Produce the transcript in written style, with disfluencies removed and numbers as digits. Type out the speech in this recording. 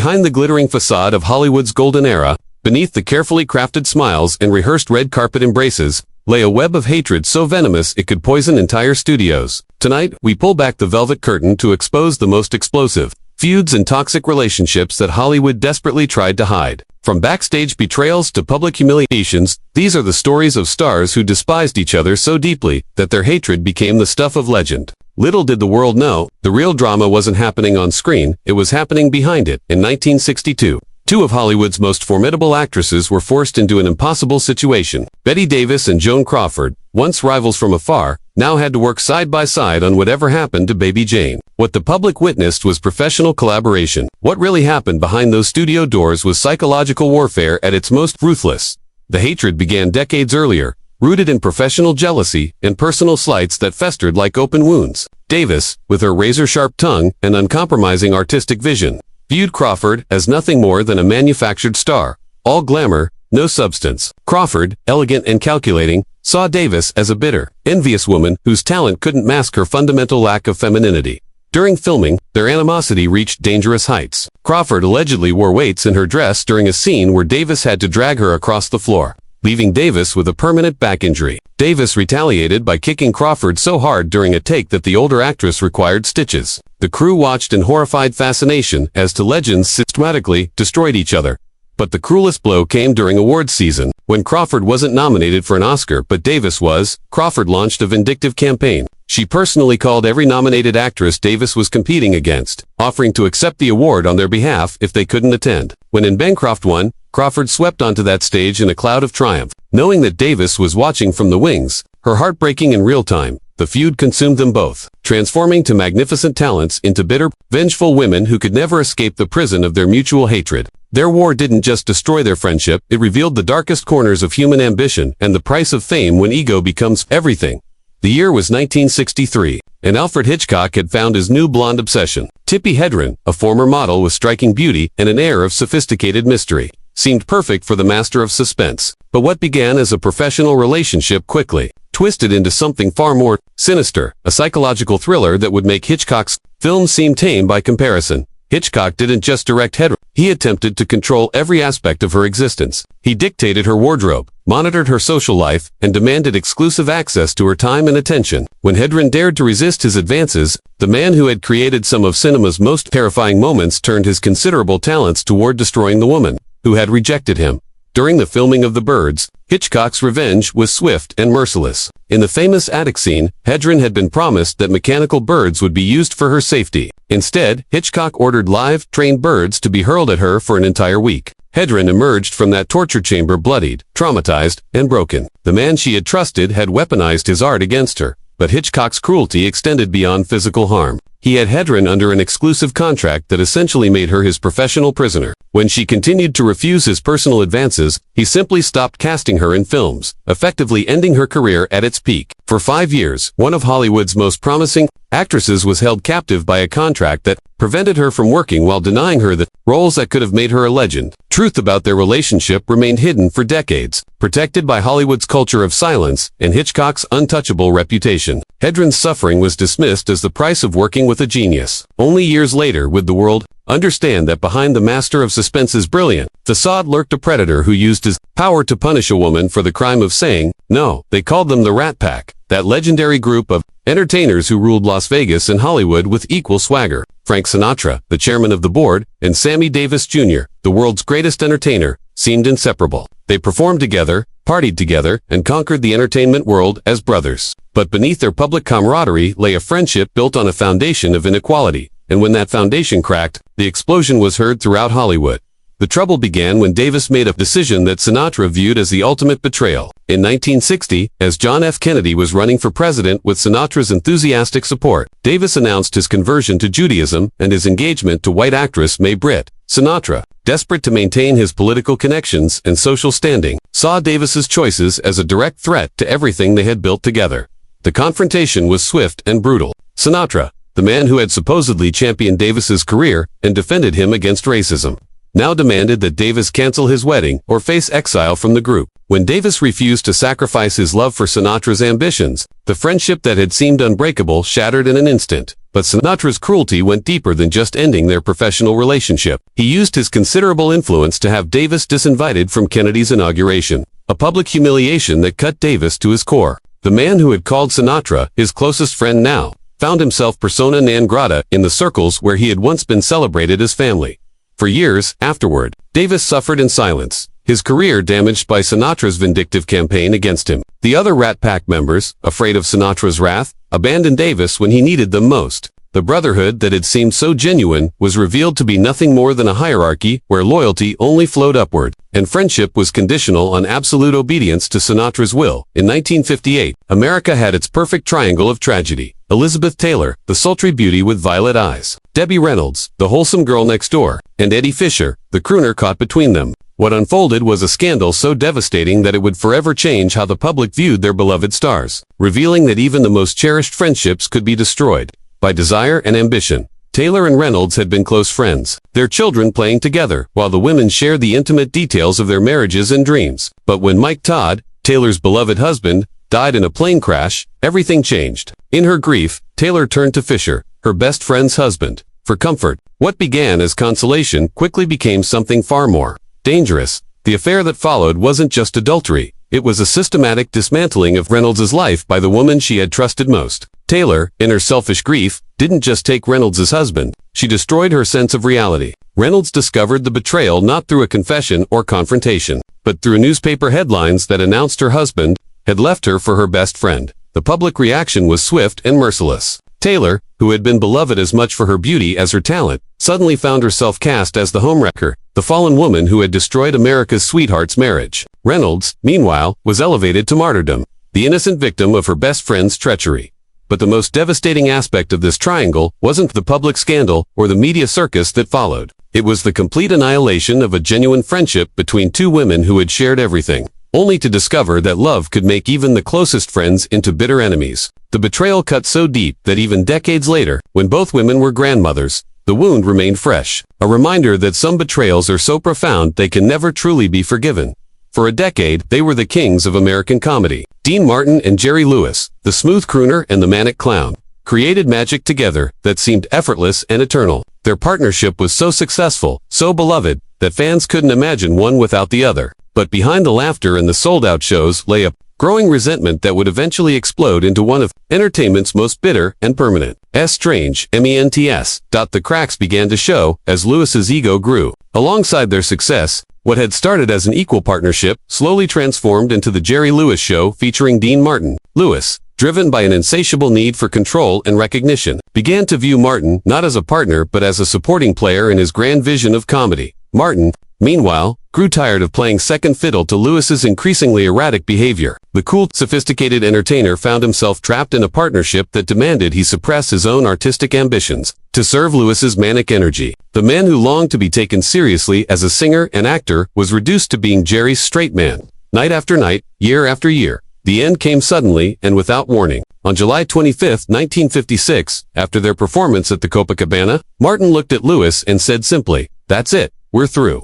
Behind the glittering facade of Hollywood's golden era, beneath the carefully crafted smiles and rehearsed red carpet embraces, lay a web of hatred so venomous it could poison entire studios. Tonight, we pull back the velvet curtain to expose the most explosive feuds and toxic relationships that Hollywood desperately tried to hide. From backstage betrayals to public humiliations, these are the stories of stars who despised each other so deeply that their hatred became the stuff of legend. Little did the world know, the real drama wasn't happening on screen, it was happening behind it. In 1962, two of Hollywood's most formidable actresses were forced into an impossible situation. Bette Davis and Joan Crawford, once rivals from afar, now had to work side by side on whatever happened to Baby Jane. What the public witnessed was professional collaboration. What really happened behind those studio doors was psychological warfare at its most ruthless. The hatred began decades earlier, rooted in professional jealousy and personal slights that festered like open wounds. Davis, with her razor-sharp tongue and uncompromising artistic vision, viewed Crawford as nothing more than a manufactured star, all glamour, no substance. Crawford, elegant and calculating, saw Davis as a bitter, envious woman whose talent couldn't mask her fundamental lack of femininity. During filming, their animosity reached dangerous heights. Crawford allegedly wore weights in her dress during a scene where Davis had to drag her across the floor, leaving Davis with a permanent back injury. Davis retaliated by kicking Crawford so hard during a take that the older actress required stitches. The crew watched in horrified fascination as two legends systematically destroyed each other. But the cruelest blow came during awards season. When Crawford wasn't nominated for an Oscar but Davis was, Crawford launched a vindictive campaign. She personally called every nominated actress Davis was competing against, offering to accept the award on their behalf if they couldn't attend. When In Bancroft won, Crawford swept onto that stage in a cloud of triumph. Knowing that Davis was watching from the wings, her heart breaking in real time, the feud consumed them both, transforming two magnificent talents into bitter, vengeful women who could never escape the prison of their mutual hatred. Their war didn't just destroy their friendship, it revealed the darkest corners of human ambition and the price of fame when ego becomes everything. The year was 1963, and Alfred Hitchcock had found his new blonde obsession. Tippi Hedren, a former model with striking beauty and an air of sophisticated mystery, seemed perfect for the master of suspense. But what began as a professional relationship quickly twisted into something far more sinister, a psychological thriller that would make Hitchcock's films seem tame by comparison. Hitchcock didn't just direct Hedren, he attempted to control every aspect of her existence. He dictated her wardrobe, monitored her social life, and demanded exclusive access to her time and attention. When Hedren dared to resist his advances, the man who had created some of cinema's most terrifying moments turned his considerable talents toward destroying the woman who had rejected him. During the filming of The Birds, Hitchcock's revenge was swift and merciless. In the famous attic scene, Hedren had been promised that mechanical birds would be used for her safety. Instead, Hitchcock ordered live, trained birds to be hurled at her for an entire week. Hedren emerged from that torture chamber bloodied, traumatized, and broken. The man she had trusted had weaponized his art against her, but Hitchcock's cruelty extended beyond physical harm. He had Hedren under an exclusive contract that essentially made her his professional prisoner. When she continued to refuse his personal advances, he simply stopped casting her in films, effectively ending her career at its peak. For 5 years, one of Hollywood's most promising actresses was held captive by a contract that prevented her from working while denying her the roles that could have made her a legend. Truth about their relationship remained hidden for decades, protected by Hollywood's culture of silence and Hitchcock's untouchable reputation. Hedren's suffering was dismissed as the price of working with a genius. Only years later would the world understand that behind the master of suspense's brilliant facade lurked a predator who used his power to punish a woman for the crime of saying no. They called them the Rat Pack, that legendary group of entertainers who ruled Las Vegas and Hollywood with equal swagger. Frank Sinatra, the chairman of the board, and Sammy Davis Jr., the world's greatest entertainer, seemed inseparable. They performed together, partied together, and conquered the entertainment world as brothers. But beneath their public camaraderie lay a friendship built on a foundation of inequality. And when that foundation cracked, the explosion was heard throughout Hollywood. The trouble began when Davis made a decision that Sinatra viewed as the ultimate betrayal. In 1960, as John F. Kennedy was running for president with Sinatra's enthusiastic support, Davis announced his conversion to Judaism and his engagement to white actress Mae Britt. Sinatra, desperate to maintain his political connections and social standing, saw Davis's choices as a direct threat to everything they had built together. The confrontation was swift and brutal. Sinatra, the man who had supposedly championed Davis's career and defended him against racism, now demanded that Davis cancel his wedding or face exile from the group. When Davis refused to sacrifice his love for Sinatra's ambitions, the friendship that had seemed unbreakable shattered in an instant. But Sinatra's cruelty went deeper than just ending their professional relationship. He used his considerable influence to have Davis disinvited from Kennedy's inauguration, a public humiliation that cut Davis to his core. The man who had called Sinatra his closest friend now found himself persona non grata in the circles where he had once been celebrated as family. For years afterward, Davis suffered in silence, his career damaged by Sinatra's vindictive campaign against him. The other Rat Pack members, afraid of Sinatra's wrath, abandoned Davis when he needed them most. The brotherhood that had seemed so genuine was revealed to be nothing more than a hierarchy where loyalty only flowed upward, and friendship was conditional on absolute obedience to Sinatra's will. In 1958, America had its perfect triangle of tragedy. Elizabeth Taylor, the sultry beauty with violet eyes, Debbie Reynolds, the wholesome girl next door, and Eddie Fisher, the crooner caught between them. What unfolded was a scandal so devastating that it would forever change how the public viewed their beloved stars, revealing that even the most cherished friendships could be destroyed by desire and ambition. Taylor and Reynolds had been close friends, their children playing together, while the women shared the intimate details of their marriages and dreams. But when Mike Todd, Taylor's beloved husband, died in a plane crash, everything changed. In her grief, Taylor turned to Fisher, her best friend's husband, for comfort. What began as consolation quickly became something far more dangerous. The affair that followed wasn't just adultery. It was a systematic dismantling of Reynolds' life by the woman she had trusted most. Taylor, in her selfish grief, didn't just take Reynolds' husband. She destroyed her sense of reality. Reynolds discovered the betrayal not through a confession or confrontation, but through newspaper headlines that announced her husband had left her for her best friend. The public reaction was swift and merciless. Taylor, who had been beloved as much for her beauty as her talent, suddenly found herself cast as the homewrecker, the fallen woman who had destroyed America's sweetheart's marriage. Reynolds, meanwhile, was elevated to martyrdom, the innocent victim of her best friend's treachery. But the most devastating aspect of this triangle wasn't the public scandal or the media circus that followed. It was the complete annihilation of a genuine friendship between two women who had shared everything, only to discover that love could make even the closest friends into bitter enemies. The betrayal cut so deep that even decades later, when both women were grandmothers, the wound remained fresh, a reminder that some betrayals are so profound they can never truly be forgiven. For a decade, they were the kings of American comedy. Dean Martin and Jerry Lewis, the smooth crooner and the manic clown, created magic together that seemed effortless and eternal. Their partnership was so successful, so beloved, that fans couldn't imagine one without the other. But behind the laughter and the sold-out shows lay a growing resentment that would eventually explode into one of entertainment's most bitter and permanent. Strange, MENTS. The cracks began to show as Lewis's ego grew. Alongside their success, what had started as an equal partnership slowly transformed into the Jerry Lewis Show featuring Dean Martin. Lewis, driven by an insatiable need for control and recognition, began to view Martin not as a partner but as a supporting player in his grand vision of comedy. Martin, meanwhile, grew tired of playing second fiddle to Lewis's increasingly erratic behavior. The cool, sophisticated entertainer found himself trapped in a partnership that demanded he suppress his own artistic ambitions to serve Lewis's manic energy. The man who longed to be taken seriously as a singer and actor was reduced to being Jerry's straight man. Night after night, year after year, the end came suddenly and without warning. On July 25, 1956, after their performance at the Copacabana, Martin looked at Lewis and said simply, "That's it, we're through."